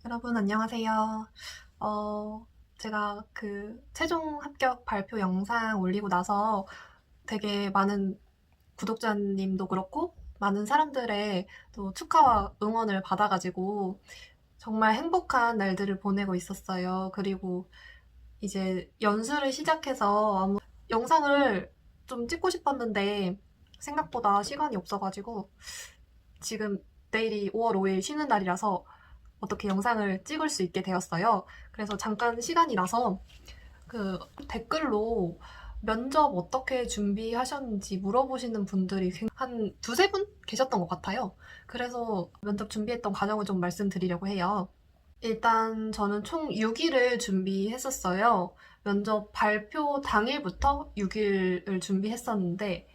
여러분 안녕하세요. 어, 제가 그 최종 합격 발표 영상 올리고 나서 되게 많은 구독자님도 그렇고 많은 사람들의 또 축하와 응원을 받아가지고 정말 행복한 날들을 보내고 있었어요. 그리고 이제 연수를 시작해서 영상을 좀 찍고 싶었는데 생각보다 시간이 없어가지고 지금 내일이 5월 5일 쉬는 날이라서 어떻게 영상을 찍을 수 있게 되었어요. 그래서 잠깐 시간이 나서 그 댓글로 면접 어떻게 준비하셨는지 물어보시는 분들이 한 두세 분 계셨던 것 같아요. 그래서 면접 준비했던 과정을 좀 말씀드리려고 해요. 일단 저는 총 6일을 준비했었어요. 면접 발표 당일부터 6일을 준비했었는데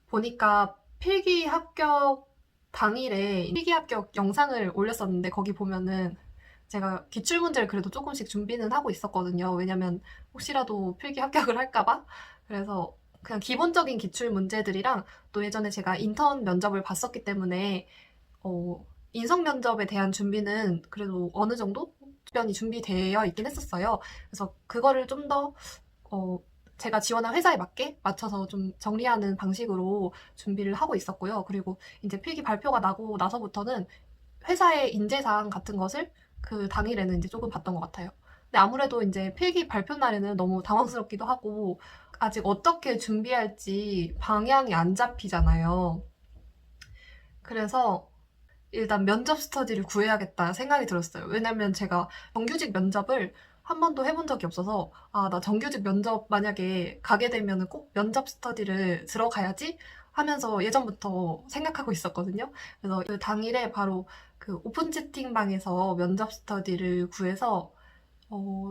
보니까 필기 합격 당일에 필기 합격 영상을 올렸었는데 거기 보면은 제가 기출문제를 그래도 조금씩 준비는 하고 있었거든요. 왜냐면 혹시라도 필기 합격을 할까봐. 그래서 그냥 기본적인 기출 문제들이랑 또 예전에 제가 인턴 면접을 봤었기 때문에 인성 면접에 대한 준비는 그래도 어느 정도 주변이 준비되어 있긴 했었어요. 그래서 그거를 좀더 제가 지원한 회사에 맞게 맞춰서 좀 정리하는 방식으로 준비를 하고 있었고요. 그리고 이제 필기 발표가 나고 나서부터는 회사의 인재사항 같은 것을 그 당일에는 이제 조금 봤던 것 같아요. 근데 아무래도 이제 필기 발표 날에는 너무 당황스럽기도 하고 아직 어떻게 준비할지 방향이 안 잡히잖아요. 그래서 일단 면접 스터디를 구해야겠다 생각이 들었어요. 왜냐면 제가 정규직 면접을 한 번도 해본 적이 없어서 나 정규직 면접 만약에 가게 되면은 꼭 면접 스터디를 들어가야지 하면서 예전부터 생각하고 있었거든요. 그래서 그 당일에 바로 그 오픈 채팅방에서 면접 스터디를 구해서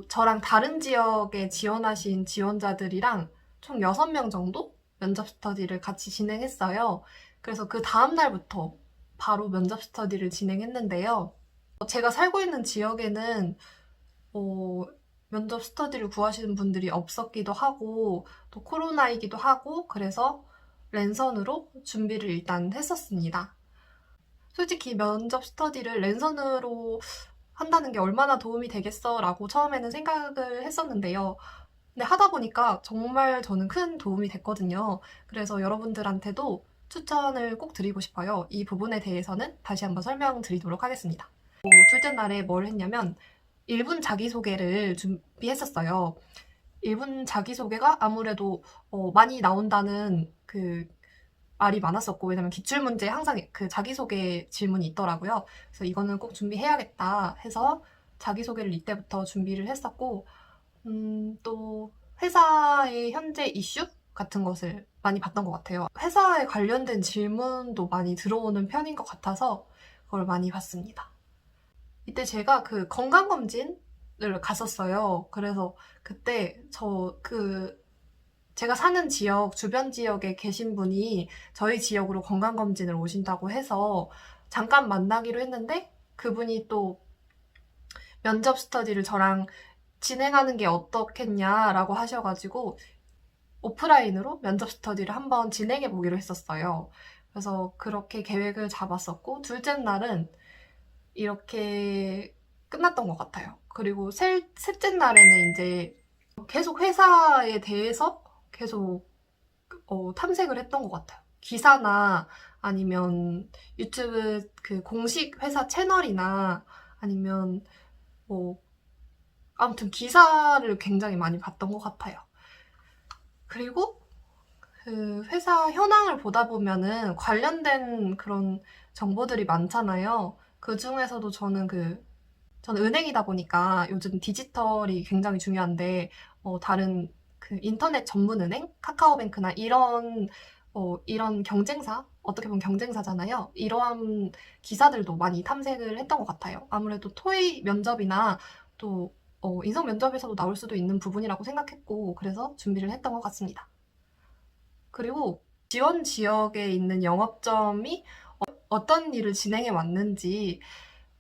저랑 다른 지역에 지원하신 지원자들이랑 총 6명 정도 면접 스터디를 같이 진행했어요. 그래서 그 다음 날부터 바로 면접 스터디를 진행했는데요. 제가 살고 있는 지역에는 어, 면접 스터디를 구하시는 분들이 없었기도 하고 또 코로나이기도 하고 그래서 랜선으로 준비를 일단 했었습니다. 솔직히 면접 스터디를 랜선으로 한다는 게 얼마나 도움이 되겠어 라고 처음에는 생각을 했었는데요. 근데 하다 보니까 정말 저는 큰 도움이 됐거든요. 그래서 여러분들한테도 추천을 꼭 드리고 싶어요. 이 부분에 대해서는 다시 한번 설명드리도록 하겠습니다. 둘째 날에 뭘 했냐면 1분 자기소개를 준비했었어요. 1분 자기소개가 아무래도 많이 나온다는 그 말이 많았었고, 왜냐면 기출문제에 항상 그 자기소개 질문이 있더라고요. 그래서 이거는 꼭 준비해야겠다 해서 자기소개를 이때부터 준비를 했었고, 또 회사의 현재 이슈 같은 것을 많이 봤던 것 같아요. 회사에 관련된 질문도 많이 들어오는 편인 것 같아서 그걸 많이 봤습니다. 이때 제가 그 건강검진을 갔었어요. 그래서 그때 제가 사는 지역, 주변 지역에 계신 분이 저희 지역으로 건강검진을 오신다고 해서 잠깐 만나기로 했는데 그분이 또 면접 스터디를 저랑 진행하는 게 어떻겠냐라고 하셔가지고 오프라인으로 면접 스터디를 한번 진행해 보기로 했었어요. 그래서 그렇게 계획을 잡았었고 둘째 날은 이렇게 끝났던 것 같아요. 그리고 셋째 날에는 이제 계속 회사에 대해서 계속 탐색을 했던 것 같아요. 기사나 아니면 유튜브 그 공식 회사 채널이나 아니면 뭐 아무튼 기사를 굉장히 많이 봤던 것 같아요. 그리고 그 회사 현황을 보다 보면은 관련된 그런 정보들이 많잖아요. 그 중에서도 저는 은행이다 보니까 요즘 디지털이 굉장히 중요한데, 다른 그 인터넷 전문 은행, 카카오뱅크나 이런 경쟁사, 어떻게 보면 경쟁사잖아요. 이러한 기사들도 많이 탐색을 했던 것 같아요. 아무래도 토의 면접이나 또 인성 면접에서도 나올 수도 있는 부분이라고 생각했고, 그래서 준비를 했던 것 같습니다. 그리고 지원 지역에 있는 영업점이 어떤 일을 진행해 왔는지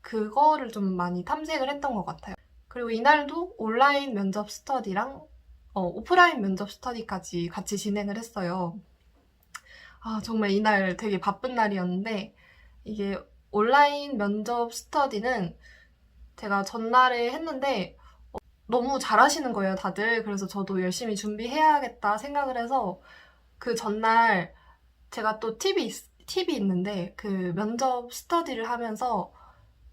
그거를 좀 많이 탐색을 했던 것 같아요. 그리고 이날도 온라인 면접 스터디랑 오프라인 면접 스터디까지 같이 진행을 했어요. 정말 이날 되게 바쁜 날이었는데 이게 온라인 면접 스터디는 제가 전날에 했는데 너무 잘하시는 거예요, 다들. 그래서 저도 열심히 준비해야겠다 생각을 해서 그 전날 제가 또 팁이 있는데 그 면접 스터디를 하면서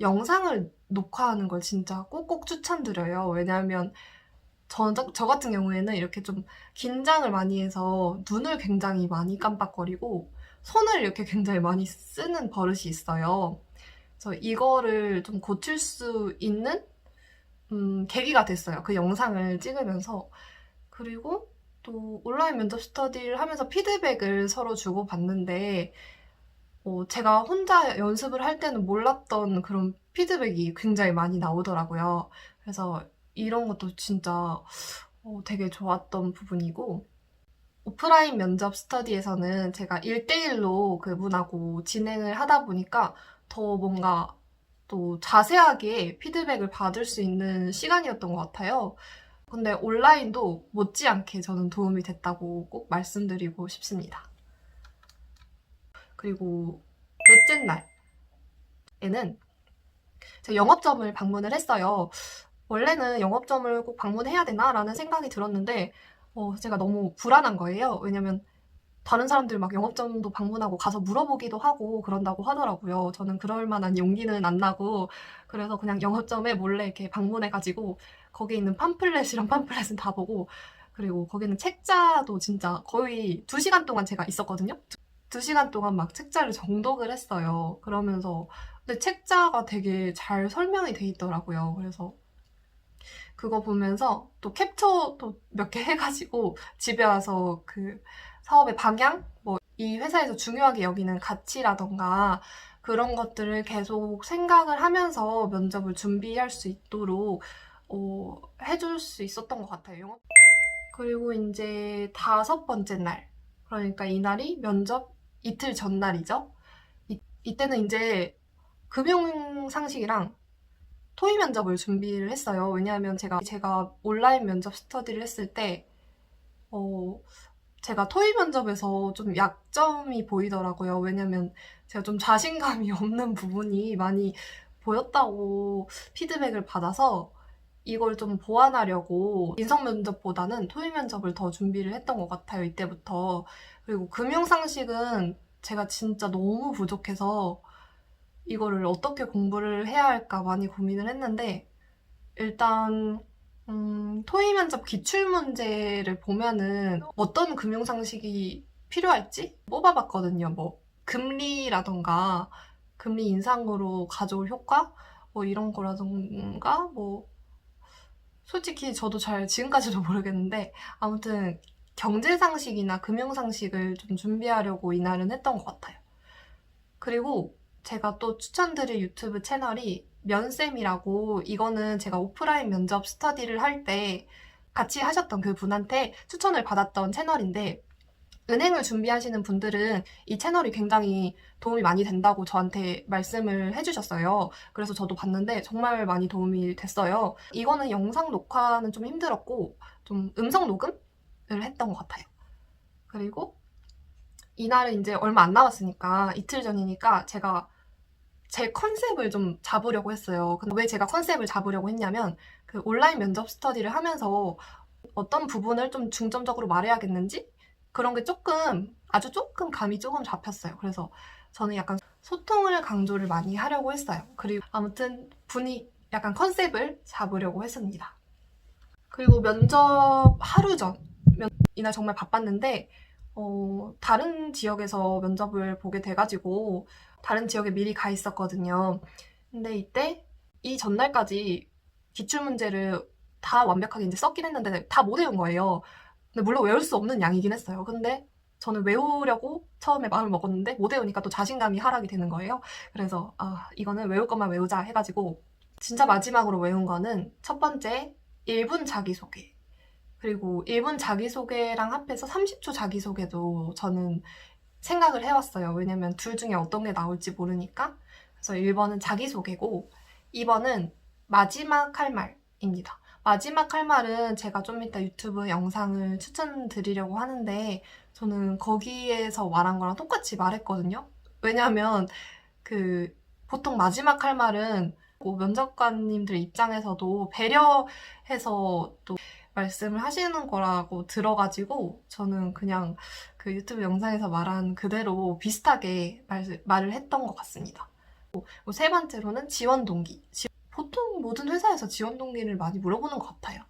영상을 녹화하는 걸 진짜 꼭꼭 추천드려요. 왜냐하면 저 같은 경우에는 이렇게 좀 긴장을 많이 해서 눈을 굉장히 많이 깜빡거리고 손을 이렇게 굉장히 많이 쓰는 버릇이 있어요. 그래서 이거를 좀 고칠 수 있는 계기가 됐어요. 그 영상을 찍으면서. 그리고 또 온라인 면접 스터디를 하면서 피드백을 서로 주고받는데 제가 혼자 연습을 할 때는 몰랐던 그런 피드백이 굉장히 많이 나오더라고요. 그래서 이런 것도 진짜 되게 좋았던 부분이고 오프라인 면접 스터디에서는 제가 1대1로 그분하고 진행을 하다 보니까 더 뭔가 또 자세하게 피드백을 받을 수 있는 시간이었던 것 같아요. 근데 온라인도 못지않게 저는 도움이 됐다고 꼭 말씀드리고 싶습니다. 그리고 넷째 날에는 제가 영업점을 방문을 했어요. 원래는 영업점을 꼭 방문해야 되나라는 생각이 들었는데 제가 너무 불안한 거예요. 왜냐면 다른 사람들 막 영업점도 방문하고 가서 물어보기도 하고 그런다고 하더라고요. 저는 그럴 만한 용기는 안 나고 그래서 그냥 영업점에 몰래 이렇게 방문해가지고 거기 있는 팜플렛이랑 팜플렛은 다 보고 그리고 거기는 책자도 진짜 거의 2시간 동안 제가 있었거든요. 2시간 동안 막 책자를 정독을 했어요. 그러면서 근데 책자가 되게 잘 설명이 돼 있더라고요. 그래서 그거 보면서 또 캡처도 몇 개 해가지고 집에 와서 그 사업의 방향, 뭐 이 회사에서 중요하게 여기는 가치라던가 그런 것들을 계속 생각을 하면서 면접을 준비할 수 있도록 해줄 수 있었던 것 같아요. 그리고 이제 5번째 날, 그러니까 이날이 면접 이틀 전날이죠. 이때는 이제 금융상식이랑 토의 면접을 준비를 했어요. 왜냐하면 제가 온라인 면접 스터디를 했을 때, 제가 토의 면접에서 좀 약점이 보이더라고요. 왜냐면 제가 좀 자신감이 없는 부분이 많이 보였다고 피드백을 받아서 이걸 좀 보완하려고 인성 면접보다는 토의 면접을 더 준비를 했던 것 같아요. 이때부터. 그리고 금융상식은 제가 진짜 너무 부족해서 이거를 어떻게 공부를 해야 할까 많이 고민을 했는데 일단 토의 면접 기출문제를 보면은 어떤 금융상식이 필요할지 뽑아봤거든요. 뭐 금리라던가 금리 인상으로 가져올 효과 뭐 이런 거라던가 뭐 솔직히 저도 잘 지금까지도 모르겠는데 아무튼 경제상식이나 금융상식을 좀 준비하려고 이날은 했던 것 같아요. 그리고 제가 또 추천드릴 유튜브 채널이 면쌤이라고 이거는 제가 오프라인 면접 스터디를 할 때 같이 하셨던 그 분한테 추천을 받았던 채널인데 은행을 준비하시는 분들은 이 채널이 굉장히 도움이 많이 된다고 저한테 말씀을 해주셨어요. 그래서 저도 봤는데 정말 많이 도움이 됐어요. 이거는 영상 녹화는 좀 힘들었고 좀 음성 녹음을 했던 것 같아요. 그리고 이날은 이제 얼마 안 남았으니까 이틀 전이니까 제가 제 컨셉을 좀 잡으려고 했어요. 근데 왜 제가 컨셉을 잡으려고 했냐면 그 온라인 면접 스터디를 하면서 어떤 부분을 좀 중점적으로 말해야겠는지 그런 게 아주 조금 감이 조금 잡혔어요. 그래서 저는 약간 소통을 강조를 많이 하려고 했어요. 그리고 아무튼 약간 컨셉을 잡으려고 했습니다. 그리고 면접 하루 전, 이날 정말 바빴는데 다른 지역에서 면접을 보게 돼가지고 다른 지역에 미리 가 있었거든요. 근데 이때 이 전날까지 기출문제를 다 완벽하게 이제 썼긴 했는데 다 못 외운 거예요. 근데 물론 외울 수 없는 양이긴 했어요. 근데 저는 외우려고 처음에 마음을 먹었는데 못 외우니까 또 자신감이 하락이 되는 거예요. 그래서 이거는 외울 것만 외우자 해가지고 진짜 마지막으로 외운 거는 첫 번째 1분 자기소개. 그리고 1분 자기소개랑 합해서 30초 자기소개도 저는 생각을 해왔어요. 왜냐면 둘 중에 어떤 게 나올지 모르니까. 그래서 1번은 자기소개고 2번은 마지막 할 말입니다. 마지막 할 말은 제가 좀 이따 유튜브 영상을 추천드리려고 하는데 저는 거기에서 말한 거랑 똑같이 말했거든요. 왜냐하면 그 보통 마지막 할 말은 면접관님들 입장에서도 배려해서 또 말씀을 하시는 거라고 들어가지고 저는 그냥 그 유튜브 영상에서 말한 그대로 비슷하게 말을 했던 것 같습니다. 세 번째로는 지원 동기. 보통 모든 회사에서 지원 동기를 많이 물어보는 것 같아요.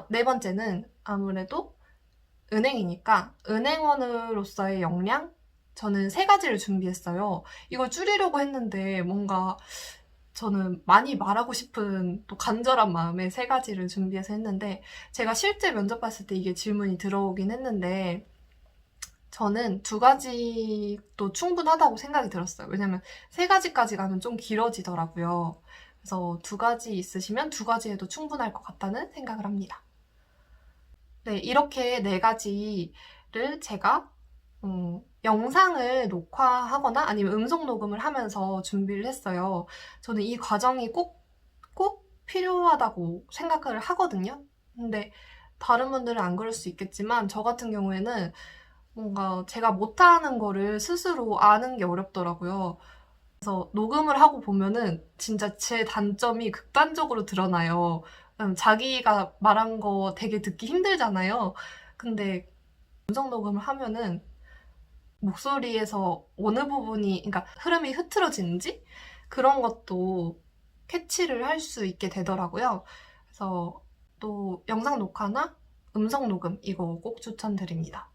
네 번째는 아무래도 은행이니까 은행원으로서의 역량? 저는 3가지를 준비했어요. 이걸 줄이려고 했는데 뭔가 저는 많이 말하고 싶은 또 간절한 마음에 3가지를 준비해서 했는데 제가 실제 면접 봤을 때 이게 질문이 들어오긴 했는데 저는 2가지도 충분하다고 생각이 들었어요. 왜냐면 3가지까지 가면 좀 길어지더라고요. 그래서 2가지 있으시면 2가지 해도 충분할 것 같다는 생각을 합니다. 네, 이렇게 4가지를 제가 영상을 녹화하거나 아니면 음성 녹음을 하면서 준비를 했어요. 저는 이 과정이 꼭 필요하다고 생각을 하거든요. 근데 다른 분들은 안 그럴 수 있겠지만 저 같은 경우에는 뭔가 제가 못하는 거를 스스로 아는 게 어렵더라고요. 그래서 녹음을 하고 보면은 진짜 제 단점이 극단적으로 드러나요. 자기가 말한 거 되게 듣기 힘들잖아요. 근데 음성 녹음을 하면은 목소리에서 어느 부분이, 그러니까 흐름이 흐트러지는지 그런 것도 캐치를 할 수 있게 되더라고요. 그래서 또 영상 녹화나 음성 녹음 이거 꼭 추천드립니다.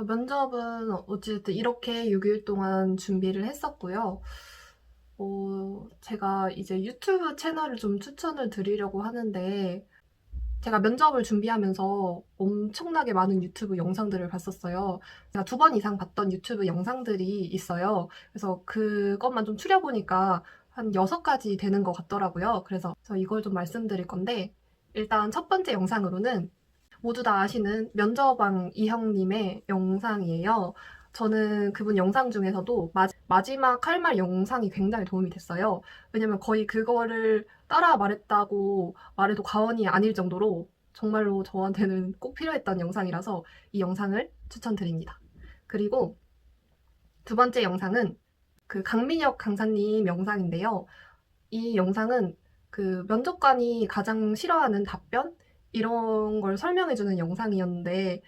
면접은 어쨌든 이렇게 6일 동안 준비를 했었고요. 제가 이제 유튜브 채널을 좀 추천을 드리려고 하는데 제가 면접을 준비하면서 엄청나게 많은 유튜브 영상들을 봤었어요. 제가 2번 이상 봤던 유튜브 영상들이 있어요. 그래서 그것만 좀 추려보니까 한 6가지 되는 것 같더라고요. 그래서 이걸 좀 말씀드릴 건데 일단 첫 번째 영상으로는 모두 다 아시는 면접왕 이형님의 영상이에요. 저는 그분 영상 중에서도 마지막 할 말 영상이 굉장히 도움이 됐어요. 왜냐면 거의 그거를 따라 말했다고 말해도 과언이 아닐 정도로 정말로 저한테는 꼭 필요했던 영상이라서 이 영상을 추천드립니다. 그리고 2번째 영상은 그 강민혁 강사님 영상인데요. 이 영상은 그 면접관이 가장 싫어하는 답변? 이런 걸 설명해주는 영상이었는데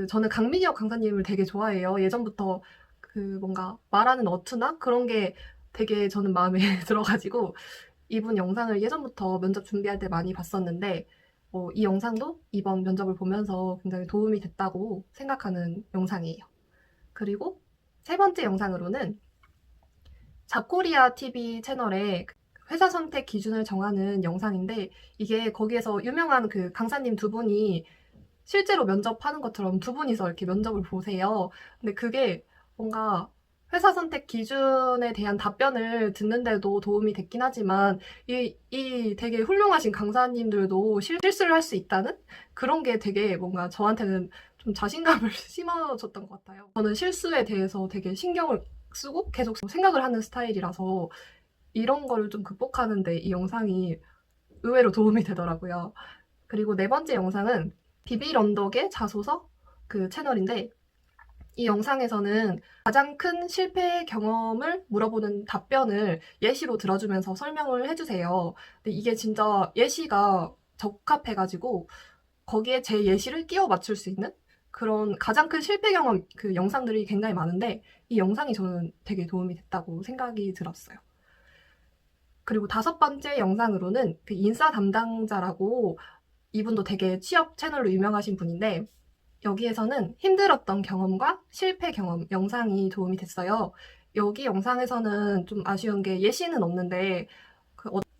저는 강민혁 강사님을 되게 좋아해요. 예전부터 뭔가 말하는 어투나 그런 게 되게 저는 마음에 들어가지고 이분 영상을 예전부터 면접 준비할 때 많이 봤었는데 이 영상도 이번 면접을 보면서 굉장히 도움이 됐다고 생각하는 영상이에요. 그리고 3번째 영상으로는 잡코리아 TV 채널에 회사 선택 기준을 정하는 영상인데 이게 거기에서 유명한 그 강사님 2분이 실제로 면접하는 것처럼 2분이서 이렇게 면접을 보세요. 근데 그게 뭔가 회사 선택 기준에 대한 답변을 듣는데도 도움이 됐긴 하지만 이 되게 훌륭하신 강사님들도 실수를 할 수 있다는 그런 게 되게 뭔가 저한테는 좀 자신감을 심어줬던 것 같아요. 저는 실수에 대해서 되게 신경을 쓰고 계속 생각을 하는 스타일이라서 이런 거를 좀 극복하는데 이 영상이 의외로 도움이 되더라고요. 그리고 4번째 영상은 비빌 언덕의 자소서 그 채널인데 이 영상에서는 가장 큰 실패 경험을 물어보는 답변을 예시로 들어주면서 설명을 해주세요. 근데 이게 진짜 예시가 적합해가지고 거기에 제 예시를 끼워 맞출 수 있는 그런 가장 큰 실패 경험 그 영상들이 굉장히 많은데 이 영상이 저는 되게 도움이 됐다고 생각이 들었어요. 그리고 5번째 영상으로는 그 인싸 담당자라고 이분도 되게 취업 채널로 유명하신 분인데 여기에서는 힘들었던 경험과 실패 경험 영상이 도움이 됐어요. 여기 영상에서는 좀 아쉬운 게 예시는 없는데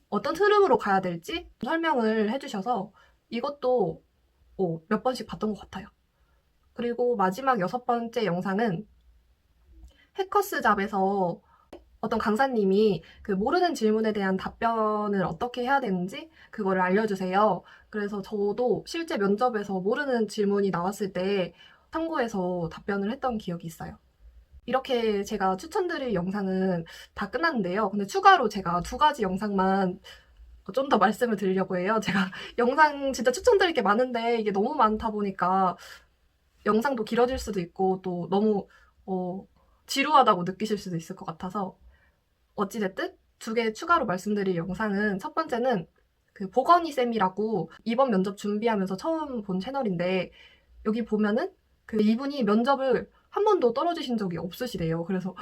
어떤 흐름으로 가야 될지 설명을 해주셔서 이것도 몇 번씩 봤던 것 같아요. 그리고 마지막 6번째 영상은 해커스 잡에서 어떤 강사님이 모르는 질문에 대한 답변을 어떻게 해야 되는지 그거를 알려주세요. 그래서 저도 실제 면접에서 모르는 질문이 나왔을 때 참고해서 답변을 했던 기억이 있어요. 이렇게 제가 추천드릴 영상은 다 끝났는데요. 근데 추가로 제가 2가지 영상만 좀 더 말씀을 드리려고 해요. 제가 영상 진짜 추천드릴 게 많은데 이게 너무 많다 보니까 영상도 길어질 수도 있고 또 너무 지루하다고 느끼실 수도 있을 것 같아서 어찌됐든 두 개 추가로 말씀드릴 영상은 첫 번째는 그 보건이 쌤이라고 이번 면접 준비하면서 처음 본 채널인데 여기 보면은 그 이분이 면접을 한 번도 떨어지신 적이 없으시대요. 그래서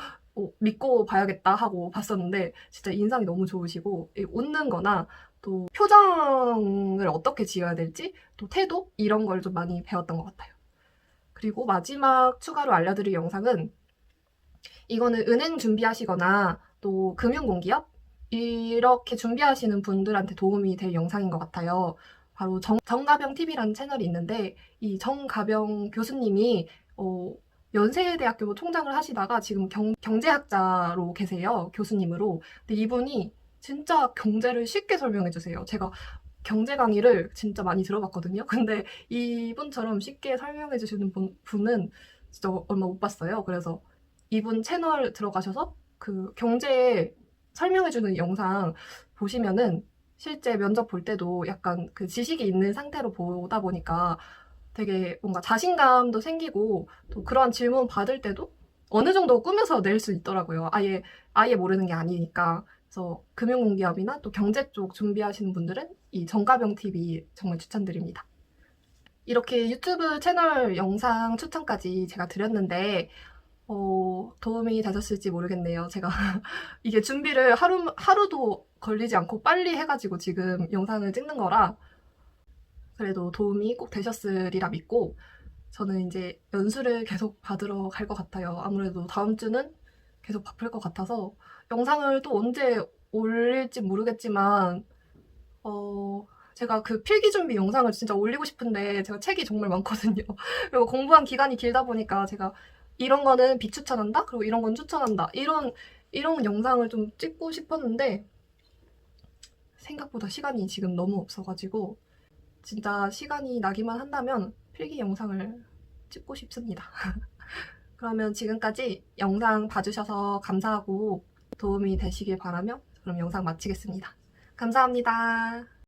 믿고 봐야겠다 하고 봤었는데 진짜 인상이 너무 좋으시고 웃는 거나 또 표정을 어떻게 지어야 될지 또 태도 이런 걸 좀 많이 배웠던 것 같아요. 그리고 마지막 추가로 알려드릴 영상은 이거는 은행 준비하시거나 또 금융공기업 이렇게 준비하시는 분들한테 도움이 될 영상인 것 같아요. 바로 정가병 TV라는 채널이 있는데 이 정가병 교수님이 연세대학교 총장을 하시다가 지금 경제학자로 계세요. 교수님으로. 근데 이분이 진짜 경제를 쉽게 설명해 주세요. 제가 경제 강의를 진짜 많이 들어봤거든요. 근데 이분처럼 쉽게 설명해 주시는 분은 진짜 얼마 못 봤어요. 그래서 이분 채널 들어가셔서 그 경제 설명해주는 영상 보시면은 실제 면접 볼 때도 약간 그 지식이 있는 상태로 보다 보니까 되게 뭔가 자신감도 생기고 또 그러한 질문 받을 때도 어느 정도 꾸며서 낼 수 있더라고요. 아예 모르는 게 아니니까. 그래서 금융공기업이나 또 경제 쪽 준비하시는 분들은 이 정가병 TV 정말 추천드립니다. 이렇게 유튜브 채널 영상 추천까지 제가 드렸는데 도움이 되셨을지 모르겠네요. 제가 이게 준비를 하루도 걸리지 않고 빨리 해가지고 지금 영상을 찍는 거라 그래도 도움이 꼭 되셨으리라 믿고 저는 이제 연수를 계속 받으러 갈 것 같아요. 아무래도 다음 주는 계속 바쁠 것 같아서 영상을 또 언제 올릴지 모르겠지만 제가 그 필기 준비 영상을 진짜 올리고 싶은데 제가 책이 정말 많거든요. 그리고 공부한 기간이 길다 보니까 제가 이런 거는 비추천한다? 그리고 이런 건 추천한다. 이런 영상을 좀 찍고 싶었는데 생각보다 시간이 지금 너무 없어가지고 진짜 시간이 나기만 한다면 필기 영상을 찍고 싶습니다. 그러면 지금까지 영상 봐주셔서 감사하고 도움이 되시길 바라며 그럼 영상 마치겠습니다. 감사합니다.